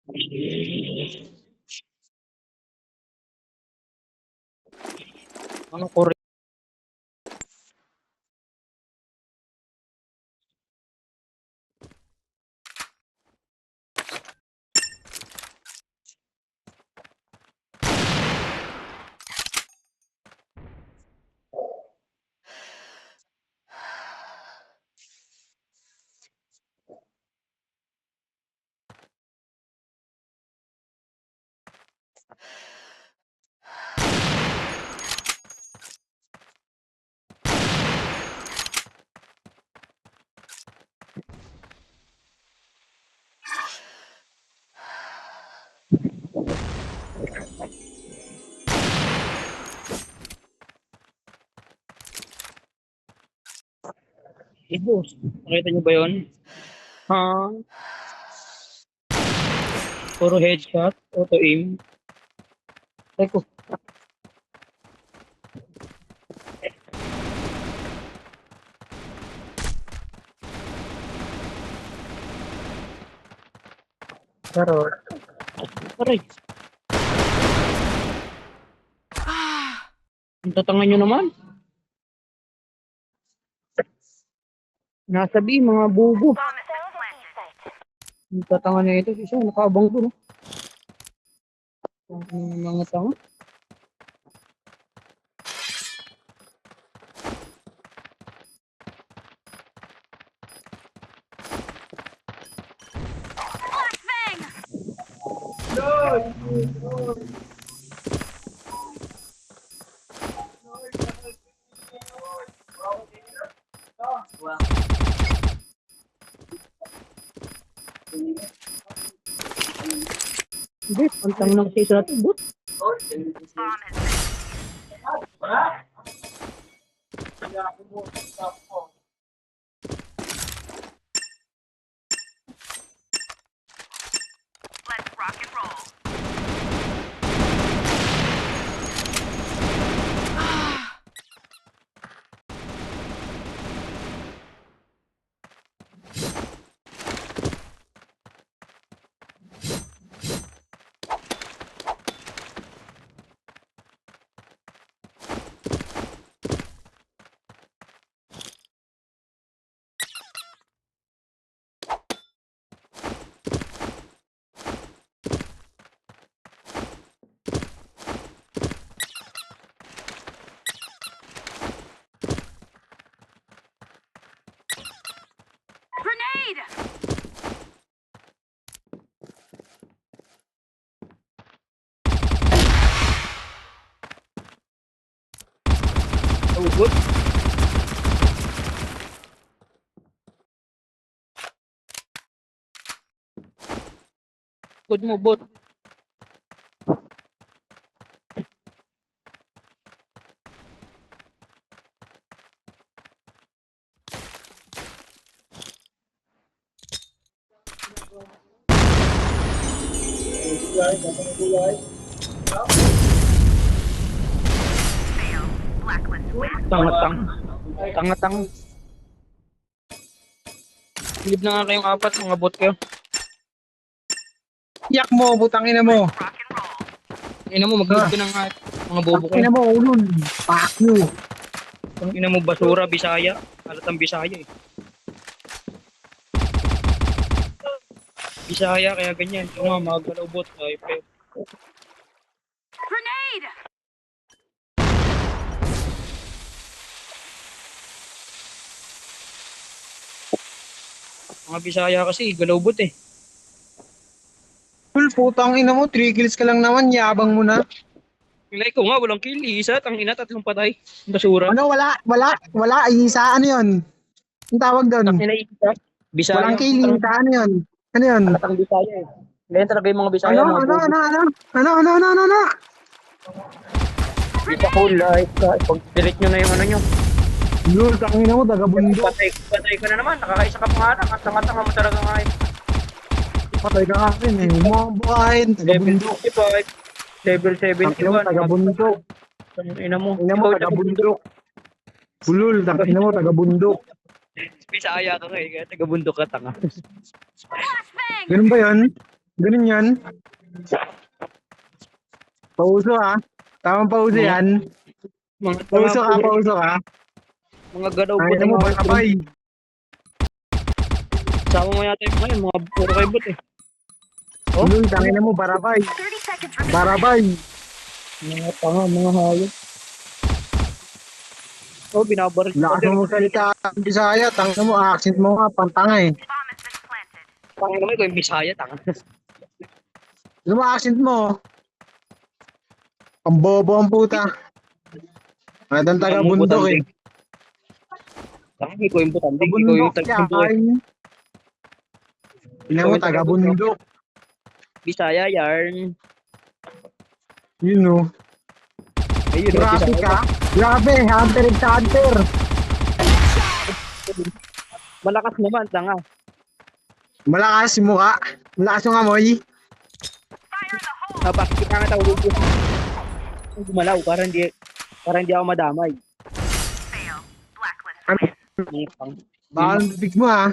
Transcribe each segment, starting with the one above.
Ano ko rin? Boss, nakita niyo ba yun? Ha? Puro headshot, auto aim. Teko, pero, aray, ang tatangan nyo naman. Nasa B, mga bubo. Ang tatangan na ito, isa, nakabang doon. Mga tanga. Hindi, ang tanga ng isa natin, but. Oh, good. Good mo, bot. Tanga-tang. Tanga-tang. Bilib na nga kayong apat, mga bot kayo. Yak mo, butang ina mo. Ina mo, mag-bilib ka na nga. Mga bobo Ina kayo. mo, ulun. Fuck you. Ina mo, basura, Bisaya. Halatang Bisaya eh. Bisaya, kaya ganyan. Yung mga magalaw bot. Ay, pe. Mga Bisaya kasi, galaw bot eh. Full putang ina mo, 3 kills ka lang naman, yabang mo na. Kilay ko nga, walang kill. Isa, tangina, tatlong patay. Basura. Ano, wala, isa, ano yun? Ang tawag doon? Tangina, isa. Bisaya. Walang kill, isa, ano yun? Ano yun? Halatang Bisaya eh. Ganyan talaga yung mga Bisaya, Ano, mga ano, bobo. ano, ano, ano, ano, ano, ano, ano? Kita ko live ka. Pag-delete nyo na yung ano nyo. Lul, tangina mo, taga bundok. Patay ka na naman. Nakakaisa ka pa nga lang. Ang tanga-tanga mo talaga nga eh. Patay ka akin eh. Umabuhayin, taga Level bundok. 55. Level Tangina mo, 71. taga bundok. Ina mo. Ina mo, taga bundok. Lul, tangina mo, taga bundok. Bisaya ka kaya taga bundok ka tanga. Ganun ba yun? Ganun yan. Pauso ha. Tamang pauso Mga, yan. mga tanga Pauso po. ka, pauso ka. Mga galaw bot Ay ang mo, mga barabay. Sama mo yata yung mga mga puro kay bot eh. Oh, Ulul, tangina mo, barabay. Barabay. mga tanga, mga hayop. Oh, binabaril pa Lakas din. mo magsalita ang Bisaya. Tangina mo, accent mo nga, pantanga eh. Tanga naman ko yung Bisaya, tanga. Ano mo accent mo? Ang bobo ang puta. Ang taga Ang mo bundok eh. butanding. Tanga, ikaw yung Taga butanding. Ikaw bundok yung taga-bundok eh. yan. Tingnan Ikaw mo, yung taga taga-bundok. bundok. Bisaya, yarn. Yun o. Ayun, oh, Grabe Bisaya. ka. Grabe, hunter x hunter. Malakas naman, tanga. Malakas yung mukha. Malakas yung amoy. Bakit kita nga tawag ko? Gumalaw, para hindi ako madamay. Ano? Mga pang. Baka ang bibig mo ha.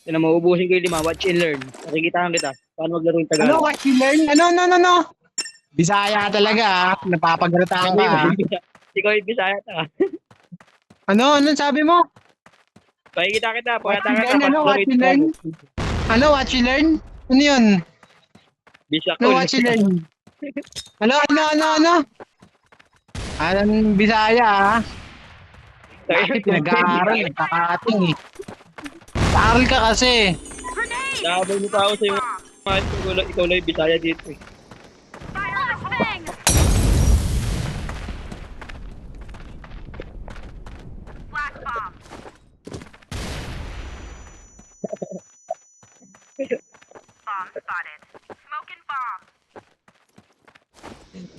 Tinan mo, ubusin ko yung lima. Watch and learn. Nakikitaan kita. Paano maglaro yung Ano, Tagalog? what you learn? Ano? Bisaya ka talaga ha. Napapagalitaan ka ha. Ikaw yung Bisaya ta. Ano sabi mo? Pakikita kita. What Pakita you kita. learn? Ano, what you learn? Ano, what you learn? Ano yun? Bisakol. Ano, what you learn? Ano? Anong Bisaya ha? Bakit pinag-aaral? Nagkakating eh. Nag-aaral ka kasi. Nakabay mo pa ako sa yung mga ikaw lang yung Bisaya dito eh.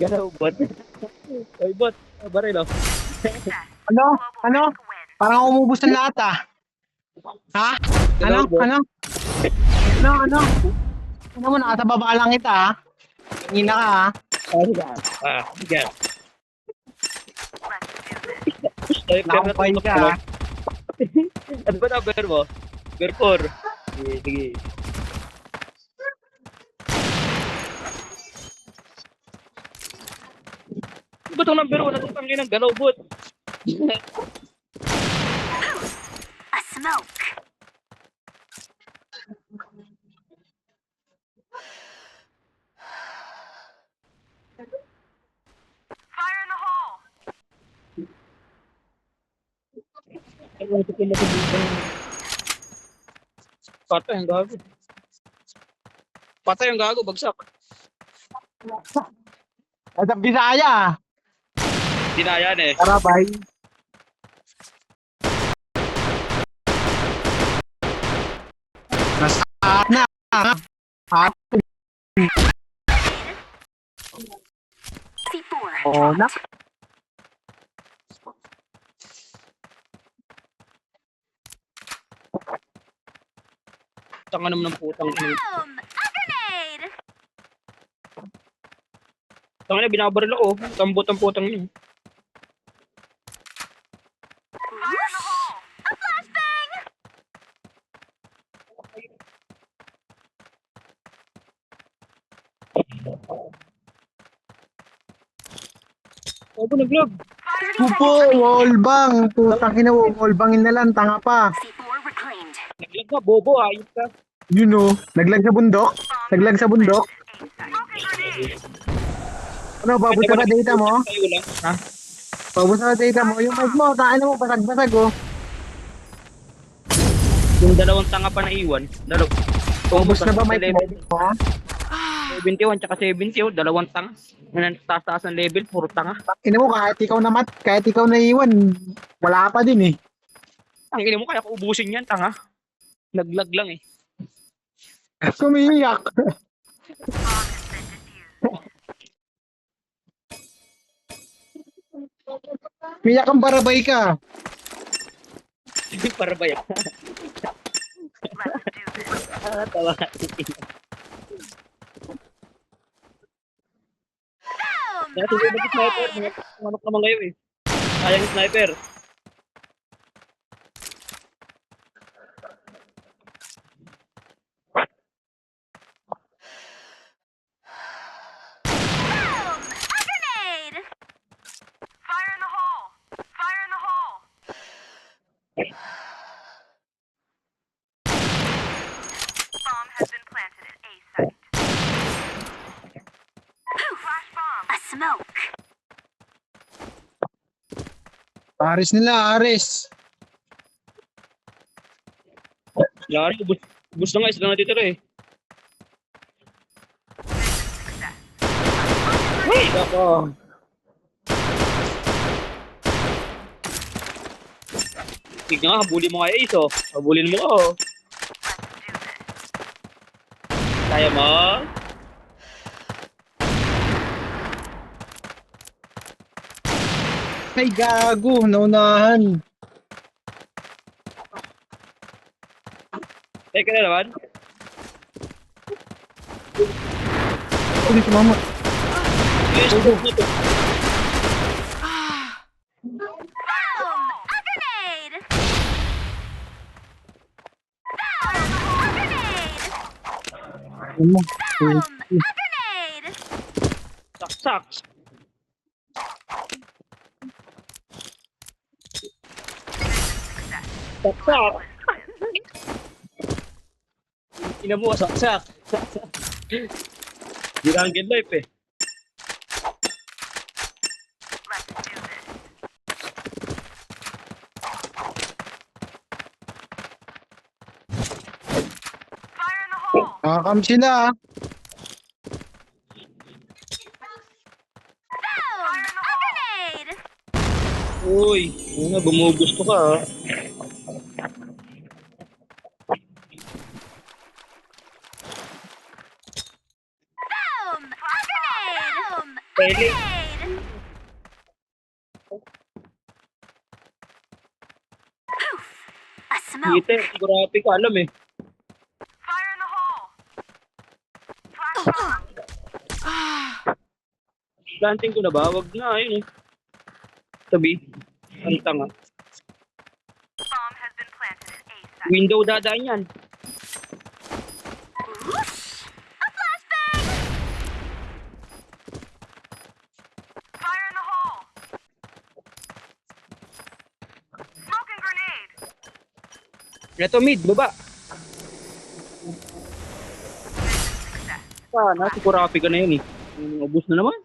Galaw, bot. Oy, bot. Baril oh. Ano? Parang umubos ng lahat ah. Ha? Galaw, bot. Ano? Ano mo, nasa baba lang kita ha? Hina ka ha? Sige. Sige. Nakapay ka ha? Ano ba number mo? Number 4. Sige. Ano ba itong number 1? Natutangin ng galaw, bot. A smoke. Fire in the hole. Ano ito kung matubukan? Patay ang gago. Patay ang gago, bagsak. Nasa Bisaya. Dinayan eh. Karabay. Nasa na. At C4. oh, na. Tanga naman ng putang ina. Boom! A grenade. Tanga na, binabaril ako. Tambot ang putang niya. Fire in the hole. A flashbang. Ako nag-vlog. Pupo, wallbang. Putang ina mo, wallbangin na lang. Tanga pa. C4 reclaimed. Nag-vlog ka, bobo, ayos ka. Yun o. Naglag sa bundok. Naglag sa bundok. Ano, babot sa data mo? Tayo lang. Ha? Babot sa data mo. Yung mic mo, taan mo, basag-basag oh. Yung dalawang tanga pa na iwan. Ubus na ba mic mo? 71 tsaka 70, dalawang tanga. Taas-taas ang level, puro tanga. Ina mo, kahit ikaw naiwan, wala pa din eh. Ang ina mo, kaya ko ubusin yan, tanga. Naglag lang eh. Kumiyak. Kumiyak ang barabay ka. Para ba yan? Tawa ka. Boom! Dati yung mag-sniper, mga manok naman kayo eh. Sayang yung sniper. Bomb has been planted at A site. Flash bomb. A smoke. Aris nila, Aris. Lari, ubus na nga. Isa na natitira eh. Uy! Ako. Tignan nga, habulin mo nga Ace oh. Habulin mo oh. Kaya mo? Ay, gago. Naunahan. Teka na naman. Uy, tumama. Yes, go, go, go. Boom! A grenade! Boom! A grenade! Ano? Boom! A grenade! Saksak. Saksak. Ina mo, saksak. Dirangin life eh. Let's do this. Fire in the hole! Nakakam sila. Boom! A grenade! Uy, bumugusto ka ah. Boom! A grenade! Boom! A Pwede. grenade! Poof! A smoke! Dito, sigurado ka alam eh. Fire in the hole! Flash bomb! Planting ko na ba? Wag na, ayun eh. Sabi, ang tanga. Bomb has been planted at A site. Window dadaan yan. Whoosh! A flashbang! Fire in the hole! Smoke and grenade! Ito mid, baba. Sana, sigurado ka na yun eh. Ubus na naman.